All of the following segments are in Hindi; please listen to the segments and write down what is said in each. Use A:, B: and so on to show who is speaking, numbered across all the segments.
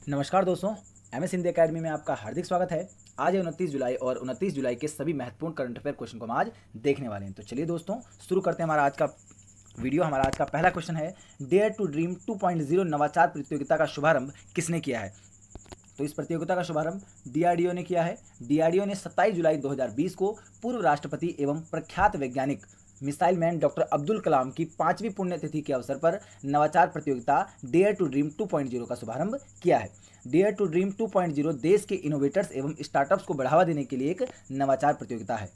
A: नमस्कार दोस्तों, एमएस हिंदी अकेडमी में आपका हार्दिक स्वागत है। आज है 29 जुलाई और 29 जुलाई के सभी महत्वपूर्ण करंट अफेयर क्वेश्चन को हम आज देखने वाले हैं। तो चलिए दोस्तों शुरू करते हैं हमारा आज का वीडियो। हमारा आज का पहला क्वेश्चन है, डेयर टू ड्रीम 2.0 नवाचार प्रतियोगिता का शुभारंभ किसने किया है? तो इस प्रतियोगिता का शुभारंभ डीआरडीओ ने किया है। डीआरडीओ ने 27 जुलाई 2020 को पूर्व राष्ट्रपति एवं प्रख्यात वैज्ञानिक missile man doctor Abdul Kalam की 5वीं पुण्यतिथि के अवसर पर नवाचार प्रतियोगिता डेयर टू ड्रीम 2.0 का शुभारंभ किया है। डेयर टू ड्रीम 2.0 देश के इनोवेटर्स एवं स्टार्टअप्स को बढ़ावा देने के लिए एक नवाचार प्रतियोगिता है।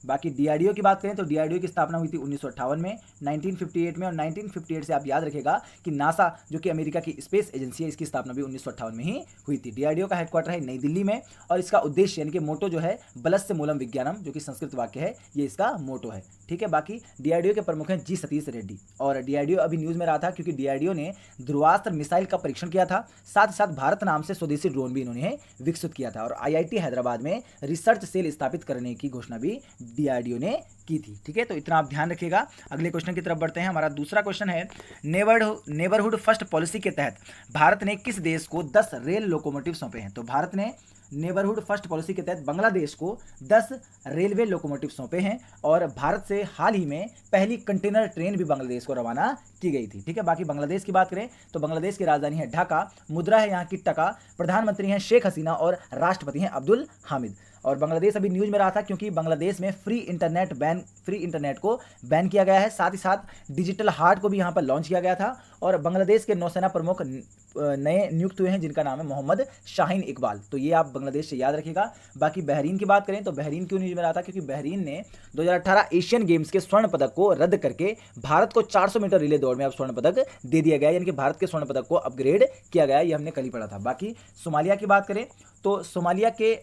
A: बाकी डीआरडीओ की बात करें तो डीआरडीओ की स्थापना हुई थी 1958 में, 1958 में, और 1958 से आप याद रखेगा कि नासा जो कि अमेरिका की स्पेस एजेंसी है, इसकी स्थापना भी 1958 में ही हुई थी। डीआरडीओ का हेडक्वार्टर है नई दिल्ली में और इसका उद्देश्य यानी कि मोटो जो है बलस्य मूलम विज्ञानम, जो कि संस्कृत वाक्य है, ये इसका मोटो है। ठीक है। बाकी डीआरडीओ के प्रमुख हैं जी सतीश रेड्डी। और डीआरडीओ अभी न्यूज़ में रहा था क्योंकि डीआरडीओ ने ध्रुवास्त्र मिसाइल का परीक्षण किया था। साथ ही साथ भारत नाम से स्वदेशी ड्रोन भी इन्होंने विकसित किया था और आईआईटी हैदराबाद में रिसर्च सेल स्थापित करने की घोषणा भी डीआरडीओ ने की थी। ठीक है, तो इतना आप ध्यान रखिएगा। अगले क्वेश्चन की तरफ बढ़ते हैं। हमारा दूसरा क्वेश्चन है, नेबरहुड फर्स्ट पॉलिसी के तहत भारत ने किस देश को 10 रेल लोकोमोटिव सौंपे हैं? तो भारत ने नेबरहुड फर्स्ट पॉलिसी के तहत बांग्लादेश को 10 रेलवे लोकोमोटिव सौंपे हैं और भारत से हाल ही में पहली कंटेनर ट्रेन भी बांग्लादेश को रवाना की गई थी। ठीक है। बाकी बांग्लादेश की बात करें तो बांग्लादेश की राजधानी है ढाका, मुद्रा है यहाँ की टका, प्रधानमंत्री हैं शेख हसीना और राष्ट्रपति हैं अब्दुल हामिद। और बांग्लादेश अभी न्यूज़ में रहा था क्योंकि बांग्लादेश में फ्री इंटरनेट को बैन किया गया है। साथ ही साथ डिजिटल हार्ट को भी यहाँ पर लॉन्च किया गया था और बांग्लादेश के नौसेना प्रमुख नए नियुक्त हुए हैं जिनका नाम है मोहम्मद शाहीन इकबाल। तो ये आप बांग्लादेश से याद रखिएगा। बाकी बहरीन की बात करें तो बहरीन क्यों न्यूज़ में रहा था? क्योंकि बहरीन ने 2018 एशियन गेम्स के स्वर्ण पदक को रद्द करके भारत को 400 मीटर रिले दौड़ में अब स्वर्ण पदक दे दिया गया, यानी कि भारत के स्वर्ण पदक को अपग्रेड किया गया। ये हमने कल ही पढ़ा था। बाकी सोमालिया की बात करें तो सोमालिया के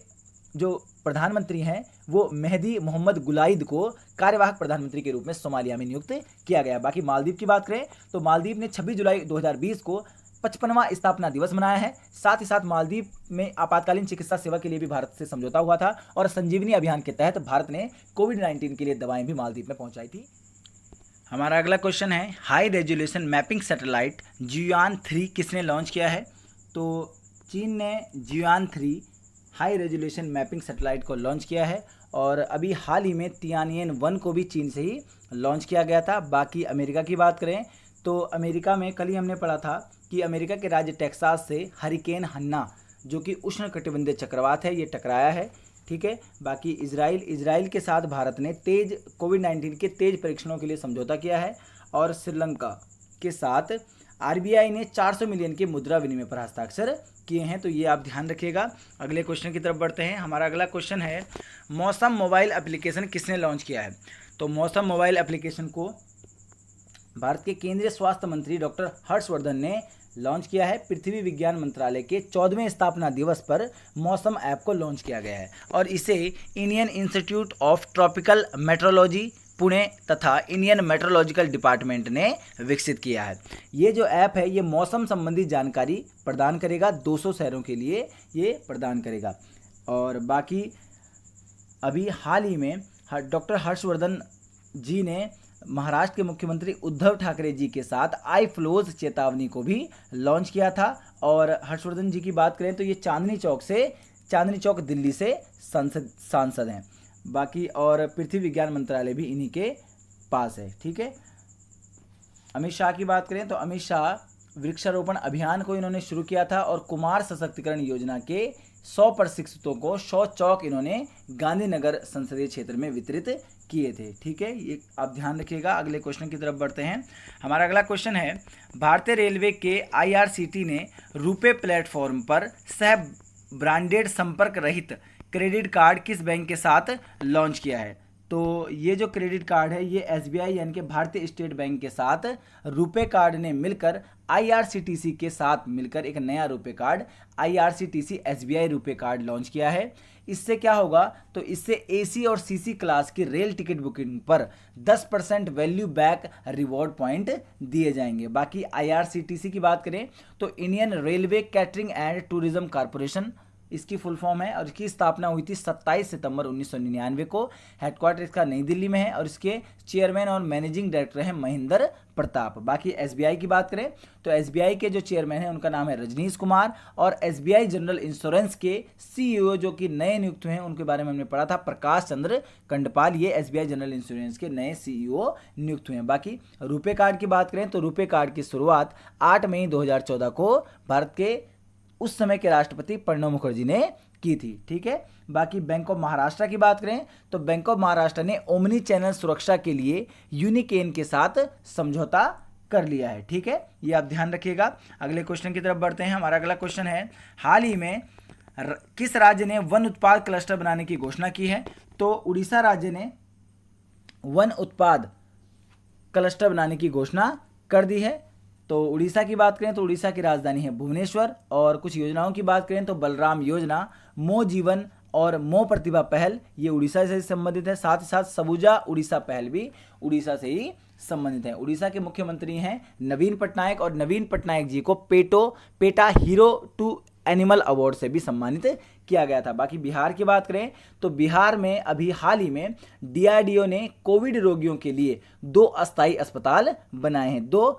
A: जो प्रधानमंत्री हैं वो मेहदी मोहम्मद गुलाइद को कार्यवाहक प्रधानमंत्री के रूप में सोमालिया में नियुक्त किया गया। बाकी मालदीव की बात करें तो मालदीव ने 26 जुलाई 2020 को 55वां स्थापना दिवस मनाया है। साथ ही साथ मालदीव में आपातकालीन चिकित्सा सेवा के लिए भी भारत से समझौता हुआ था और संजीवनी अभियान के तहत भारत ने कोविड-19 के लिए दवाएं भी मालदीव में पहुंचाई थी। हमारा अगला क्वेश्चन है, हाई रेजोल्यूशन मैपिंग सैटेलाइट जियान 3 किसने लॉन्च किया है? तो चीन ने जियान 3 हाई रेजोल्यूशन मैपिंग सैटेलाइट को लॉन्च किया है और अभी हाल ही में तियानियन 1 को भी चीन से ही लॉन्च किया गया था। बाकी अमेरिका की बात करें तो अमेरिका में कल ही हमने पढ़ा था कि अमेरिका के राज्य टेक्सास से हरिकेन हन्ना जो कि उष्णकटिबंधीय चक्रवात है, ये टकराया है। ठीक है। बाकी इजराइल के साथ भारत ने कोविड-19 के तेज परीक्षणों के लिए समझौता किया है और श्रीलंका के साथ आरबीआई ने 400 मिलियन के मुद्रा विनिमय पर हस्ताक्षर किए हैं। तो ये आप ध्यान रखिएगा। अगले क्वेश्चन की तरफ बढ़ते हैं। हमारा अगला क्वेश्चन है, मौसम मोबाइल एप्लीकेशन किसने लॉन्च किया है? तो मौसम मोबाइल एप्लीकेशन को भारत के केंद्रीय स्वास्थ्य मंत्री डॉक्टर हर्षवर्धन ने लॉन्च किया है। पृथ्वी विज्ञान मंत्रालय के 14वें स्थापना दिवस पर मौसम ऐप को लॉन्च किया गया है और इसे Indian institute of tropical metrology Pune तथा इंडियन मेट्रोलॉजिकल डिपार्टमेंट ने विकसित किया है। ये जो ऐप है ये मौसम संबंधी जानकारी प्रदान करेगा, 200 शहरों के लिए ये प्रदान करेगा। और बाकी अभी हाल ही में डॉक्टर हर्षवर्धन जी ने महाराष्ट्र के मुख्यमंत्री उद्धव ठाकरे जी के साथ आई फ्लोज चेतावनी को भी लॉन्च किया था। और हर्षवर्धन जी की बात करें तो ये चांदनी चौक दिल्ली से सांसद हैं। बाकी और पृथ्वी विज्ञान मंत्रालय भी इन्हीं के पास है। ठीक है। अमित शाह की बात करें तो अमित शाह वृक्षारोपण अभियान को इन्होंने शुरू किया था और कुमार सशक्तिकरण योजना के 100 प्रशिक्षितों को 100 चौक इन्होंने गांधीनगर संसदीय क्षेत्र में वितरित किए थे। ठीक है, ये आप ध्यान रखिएगा। अगले क्वेश्चन की तरफ बढ़ते हैं। हमारा अगला क्वेश्चन है, भारतीय रेलवे के आईआरसीटी ने रुपे प्लेटफॉर्म पर सह ब्रांडेड संपर्क रहित क्रेडिट कार्ड किस बैंक के साथ लॉन्च किया है? तो ये जो क्रेडिट कार्ड है ये एसबीआई यानी कि भारतीय स्टेट बैंक के साथ रुपे कार्ड ने मिलकर आईआरसीटीसी के साथ मिलकर एक नया RuPay card IRCTC SBI RuPay card launch किया है। इससे क्या होगा? तो इससे एसी और सीसी क्लास की रेल टिकट बुकिंग पर 10% वैल्यू बैक रिवॉर्ड पॉइंट दिए जाएंगे। बाकी आईआरसीटीसी की बात करें तो Indian railway catering and tourism corporation इसकी फुल फॉर्म है और इसकी स्थापना हुई थी 27 सितंबर 1999 को। हेडक्वार्टर इसका नई दिल्ली में है और इसके चेयरमैन और मैनेजिंग डायरेक्टर हैं महेंद्र प्रताप। बाकी एसबीआई की बात करें तो एसबीआई के जो चेयरमैन हैं उनका नाम है रजनीश कुमार और एसबीआई जनरल इंश्योरेंस के सीईओ जो कि नए नियुक्त हुए हैं उनके बारे में हमने पढ़ा था, प्रकाश चंद्र कंडपाल, ये एसबीआई जनरल इंश्योरेंस के नए सीईओ नियुक्त हुए हैं। बाकी रुपे कार्ड की बात करें तो रुपे कार्ड की शुरुआत 8 मई 2014 को भारत के उस समय के राष्ट्रपति प्रणब मुखर्जी ने की थी। ठीक है, बाकी बैंक ऑफ महाराष्ट्र की बात करें तो बैंक ऑफ महाराष्ट्र ने ओमनी चैनल सुरक्षा के लिए यूनिकेन के साथ समझौता कर लिया है। ठीक है, ये आप ध्यान रखिएगा। अगले क्वेश्चन की तरफ बढ़ते हैं। हमारा अगला क्वेश्चन है, हाल ही में किस राज्य ने वन उत्पाद क्लस्टर बनाने की घोषणा की है? तो उड़ीसा राज्य ने वन उत्पाद क्लस्टर बनाने की घोषणा कर दी है। तो उड़ीसा की बात करें तो उड़ीसा की राजधानी है भुवनेश्वर और कुछ योजनाओं की बात करें तो बलराम योजना, मो जीवन और मो प्रतिभा पहल ये उड़ीसा से संबंधित है। साथ ही साथ सबुजा उड़ीसा पहल भी उड़ीसा से ही संबंधित है। उड़ीसा के मुख्यमंत्री हैं नवीन पटनायक और नवीन पटनायक जी को PETA hero to animal award से भी सम्मानित किया गया था। बाकी बिहार की बात करें तो बिहार में अभी हाल ही में डीआरडीओ ने कोविड रोगियों के लिए 2 अस्थायी अस्पताल बनाए हैं, 2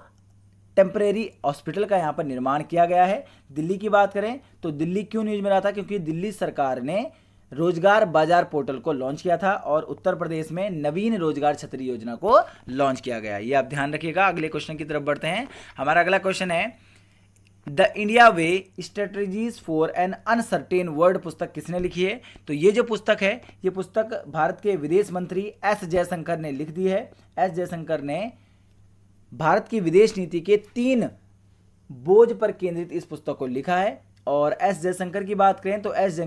A: टेम्परेरी हॉस्पिटल का यहाँ पर निर्माण किया गया है। दिल्ली की बात करें तो दिल्ली क्यों न्यूज में रहा था? क्योंकि दिल्ली सरकार ने रोजगार बाजार पोर्टल को लॉन्च किया था और उत्तर प्रदेश में नवीन रोजगार छतरी योजना को लॉन्च किया गया। ये आप ध्यान रखिएगा। अगले क्वेश्चन की तरफ बढ़ते हैं। हमारा अगला क्वेश्चन है, the India way strategies for an uncertain world पुस्तक किसने लिखी है? तो ये जो पुस्तक है ये पुस्तक भारत के विदेश मंत्री एस जयशंकर ने लिख दी है। एस जयशंकर ने भारत की विदेश नीति के 3 बोझ पर केंद्रित इस पुस्तक को लिखा है। और एस जयशंकर की बात करें तो एस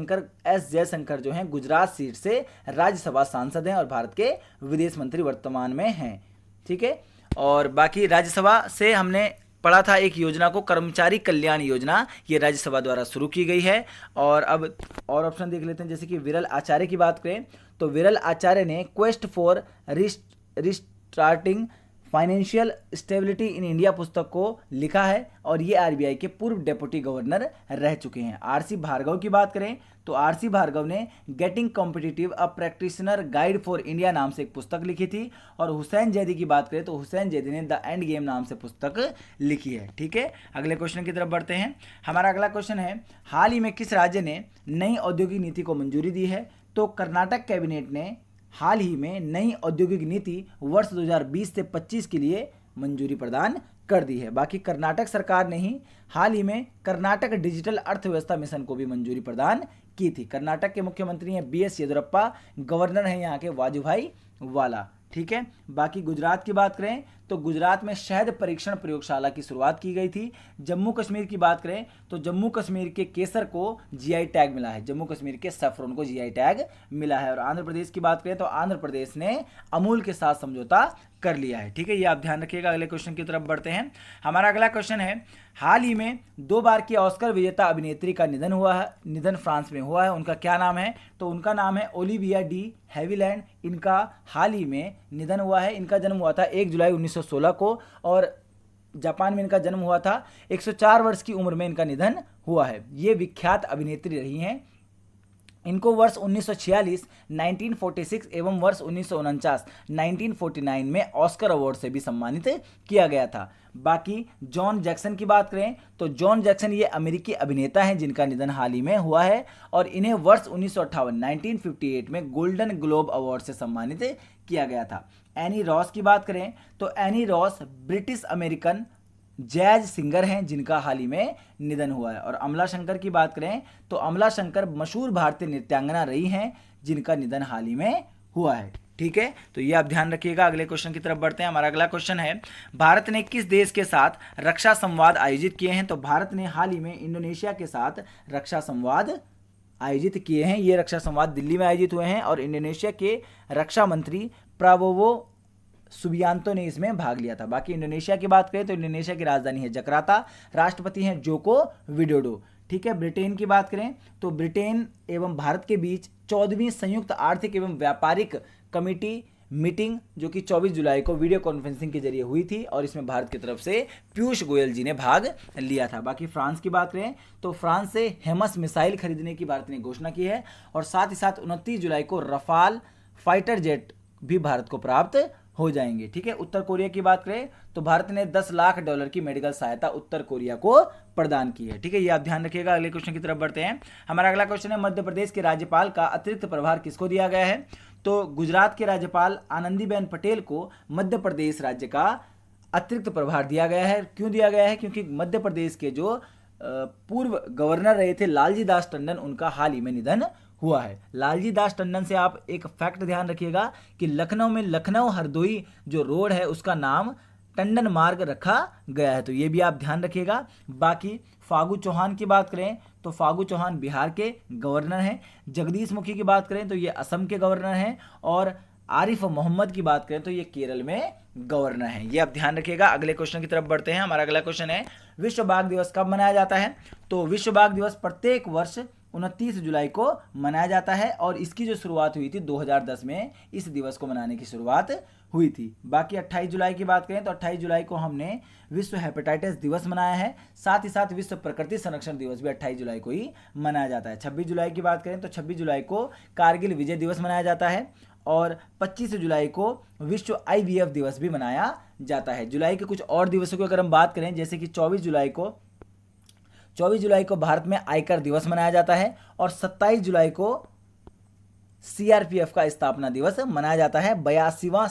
A: जयशंकर जो हैं गुजरात सीट से राज्यसभा सांसद हैं और भारत के विदेश मंत्री वर्तमान में हैं। ठीक है, और बाकी राज्यसभा से हमने पढ़ा था एक योजना को, कर्मचारी कल्याण योजना, ये राज्यसभा द्वारा शुरू की गई है। और अब और ऑप्शन देख लेते हैं, जैसे कि विरल आचार्य की बात करें तो विरल आचार्य ने quest for restarting financial stability in India पुस्तक को लिखा है और ये आरबीआई के पूर्व डेप्यूटी गवर्नर रह चुके हैं। आरसी भार्गव की बात करें तो आरसी भार्गव ने getting competitive a practitioner guide for India नाम से एक पुस्तक लिखी थी। और हुसैन जैदी की बात करें तो हुसैन जैदी ने द एंड गेम नाम से पुस्तक लिखी है। ठीक है, अगले क्वेश्चन की तरफ बढ़ते हैं। हमारा अगला क्वेश्चन है, हाल ही में किस राज्य ने नई औद्योगिक नीति को मंजूरी दी है? तो कर्नाटक कैबिनेट ने हाल ही में नई औद्योगिक नीति वर्ष 2020 से 25 के लिए मंजूरी प्रदान कर दी है। बाकी कर्नाटक सरकार ने ही हाल ही में कर्नाटक डिजिटल अर्थव्यवस्था मिशन को भी मंजूरी प्रदान की थी। कर्नाटक के मुख्यमंत्री हैं बीएस येदियुरप्पा, गवर्नर हैं यहाँ के वाजुभाई वाला। ठीक है, बाकी गुजरात की बात करें तो गुजरात में शहद परीक्षण प्रयोगशाला की शुरुआत की गई थी। जम्मू कश्मीर की बात करें तो जम्मू कश्मीर के केसर को जीआई टैग मिला है, जम्मू कश्मीर के सैफरन को जीआई टैग मिला है। और आंध्र प्रदेश की बात करें तो आंध्र प्रदेश ने अमूल के साथ समझौता कर लिया है। ठीक है, ये आप ध्यान रखिएगा। अगले क्वेश्चन की तरफ बढ़ते हैं। हमारा अगला क्वेश्चन है, हाल ही में 2 बार की ऑस्कर विजेता अभिनेत्री का निधन हुआ है, निधन फ्रांस में हुआ है। उनका क्या नाम है? तो उनका नाम है ओलिविया डी हैविलैंड। इनका हाल ही में निधन हुआ है। इनका जन्म हुआ था 1 जुलाई 1916 को और जापान में इनका जन्म हुआ था। 104 वर्ष की उम्र में इनका निधन हुआ है। ये विख्यात अभिनेत्री रही हैं। इनको वर्ष 1946, 1946 एवं वर्ष 1949, 1949 में ऑस्कर अवार्ड से भी सम्मानित किया गया था। बाकी जॉन जैक्सन की बात करें तो जॉन जैक्सन ये अमेरिकी अभिनेता हैं जिनका निधन हाल ही में हुआ है और इन्हें वर्ष 1958, 1958 में गोल्डन ग्लोब अवार्ड से सम्मानित किया गया था। एनी रॉस की बात करें तो any Ross British American jazz singer हैं जिनका हाल ही में निधन हुआ है। और अमला शंकर की बात करें तो अमला शंकर मशहूर भारतीय नृत्यांगना रही हैं जिनका निधन हाल ही में हुआ है। ठीक है, तो ये आप ध्यान रखिएगा। अगले क्वेश्चन की तरफ बढ़ते हैं। हमारा अगला क्वेश्चन है, भारत ने किस देश के साथ रक्षा संवाद आयोजित किए हैं? तो भारत ने हाल ही में इंडोनेशिया के साथ रक्षा संवाद आयोजित किए हैं। ये रक्षा संवाद दिल्ली में आयोजित हुए हैं और इंडोनेशिया के रक्षा मंत्री प्राबोवो सुबियांतो ने इसमें भाग लिया था। बाकी इंडोनेशिया की बात करें तो इंडोनेशिया की राजधानी है जकार्ता, राष्ट्रपति हैं जोको विडोडो। ठीक है, ब्रिटेन की बात करें तो ब्रिटेन एवं भारत के बीच 14वीं संयुक्त आर्थिक एवं व्यापारिक कमेटी मीटिंग जो कि 24 जुलाई को वीडियो कॉन्फ्रेंसिंग के जरिए हुई थी और इसमें भारत की तरफ से पीयूष गोयल जी ने भाग लिया था। बाकी फ्रांस की बात करें तो फ्रांस से हेमस मिसाइल खरीदने की भारत ने घोषणा की है और साथ ही साथ 29 जुलाई को रफाल फाइटर जेट भी भारत को प्राप्त हो जाएंगे। ठीक है, उत्तर कोरिया की बात करें तो भारत ने $10 लाख की मेडिकल सहायता उत्तर कोरिया को प्रदान की है। ठीक है, ये आप ध्यान रखिएगा। अगले क्वेश्चन की तरफ बढ़ते हैं। हमारा अगला क्वेश्चन है, मध्य प्रदेश के राज्यपाल का अतिरिक्त प्रभार किसको दिया गया है? तो गुजरात के राज्यपाल आनंदीबेन पटेल को मध्य प्रदेश राज्य का अतिरिक्त प्रभार दिया गया है। क्यों दिया गया है? क्योंकि मध्य प्रदेश के जो पूर्व गवर्नर रहे थे लालजी दास टंडन, उनका हाल ही में निधन हुआ है। लालजी दास टंडन से आप एक फैक्ट ध्यान रखिएगा कि लखनऊ में लखनऊ हरदोई जो रोड है उसका नाम टंडन मार्ग रखा गया है, तो ये भी आप ध्यान रखिएगा। बाकी फागू चौहान की बात करें तो फागू चौहान बिहार के गवर्नर हैं। जगदीश मुखी की बात करें तो ये असम के गवर्नर हैं और आरिफ मोहम्मद की बात करें तो ये केरल में गवर्नर हैं। ये आप ध्यान रखिएगा। अगले क्वेश्चन की तरफ बढ़ते हैं। हमारा अगला क्वेश्चन है, विश्व बाघ दिवस कब मनाया जाता है? तो विश्व बाघ दिवस प्रत्येक वर्ष 29 जुलाई को मनाया जाता है और इसकी जो शुरुआत हुई थी 2010 में इस दिवस को मनाने की शुरुआत हुई थी। बाकी 28 जुलाई की बात करें तो 28 जुलाई को हमने विश्व हेपेटाइटिस दिवस मनाया है। साथ ही साथ विश्व प्रकृति संरक्षण दिवस भी 28 जुलाई को ही मनाया जाता है। 26 जुलाई की बात करें तो 26 जुलाई को कारगिल विजय दिवस मनाया जाता है और 25 जुलाई को विश्व IVF दिवस भी मनाया जाता है। जुलाई के कुछ और दिवसों की अगर हम बात करें, जैसे कि 24 जुलाई को भारत में आयकर दिवस मनाया जाता है और 27 जुलाई को CRPF का स्थापना दिवस मनाया जाता है। 82वां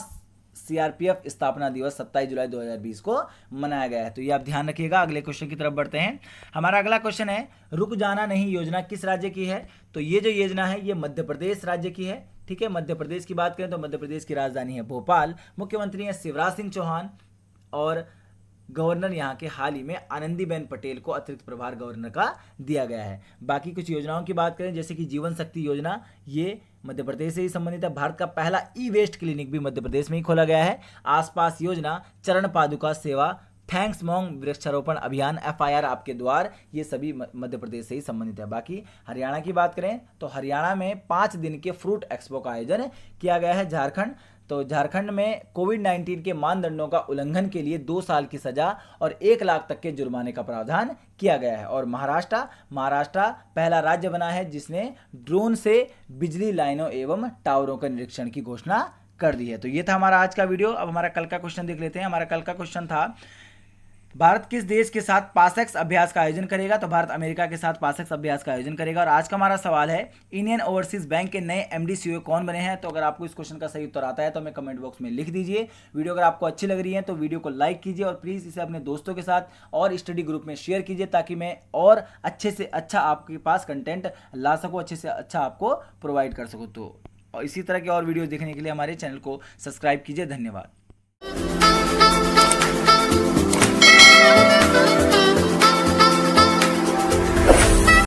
A: CRPF स्थापना दिवस 27 जुलाई 2020 को मनाया गया है, तो ये आप ध्यान रखिएगा। अगले क्वेश्चन की तरफ बढ़ते हैं। हमारा अगला क्वेश्चन है, रुक जाना नहीं योजना किस राज्य की है? तो ये जो योजना है ये मध्य प्रदेश राज्य की है। ठीक है, मध्य प्रदेश की बात करें तो मध्य प्रदेश की राजधानी है भोपाल। मुख्यमंत्री हैं शिवराज सिंह चौहान और गवर्नर यहाँ के हाल ही में आनंदीबेन पटेल को अतिरिक्त प्रभार गवर्नर का दिया गया है। बाकी कुछ योजनाओं की बात करें, जैसे कि जीवन शक्ति योजना, ये मध्य प्रदेश से ही संबंधित है। भारत का पहला ई-वेस्ट क्लिनिक भी मध्य प्रदेश में ही खोला गया है। आसपास योजना, चरण पादुका सेवा, थैंक्स मॉन्ग वृक्षारोपण अभियान, FIR आपके द्वार, ये सभी मध्य प्रदेश से ही संबंधित है। बाकी हरियाणा की बात करें तो हरियाणा में 5 दिन के फ्रूट एक्सपो का आयोजन किया गया है। झारखंड में कोविड-19 के मानदंडों का उल्लंघन के लिए 2 साल की सजा और 1 लाख तक के जुर्माने का प्रावधान किया गया है। और महाराष्ट्र पहला राज्य बना है जिसने ड्रोन से बिजली लाइनों एवं टावरों का निरीक्षण की घोषणा कर दी है। तो ये था हमारा आज का वीडियो। अब हमारा कल का क्वेश्चन देख लेते हैं। हमारा कल का क्वेश्चन था, भारत किस देश के साथ पासेक्स अभ्यास का आयोजन करेगा? तो भारत अमेरिका के साथ पासेक्स अभ्यास का आयोजन करेगा। और आज का हमारा सवाल है, इंडियन ओवरसीज बैंक के नए MD CEO कौन बने हैं? तो अगर आपको इस क्वेश्चन का सही उत्तर आता है तो हमें कमेंट बॉक्स में लिख दीजिए। वीडियो अगर आपको अच्छी लग रही है तो वीडियो को लाइक कीजिए और प्लीज़ इसे अपने दोस्तों के साथ और स्टडी ग्रुप में शेयर कीजिए ताकि मैं और अच्छे से अच्छा आपके पास कंटेंट ला सकूँ, अच्छे से अच्छा आपको प्रोवाइड कर सकूँ। तो और इसी तरह के और वीडियो देखने के लिए हमारे चैनल को सब्सक्राइब कीजिए। धन्यवाद।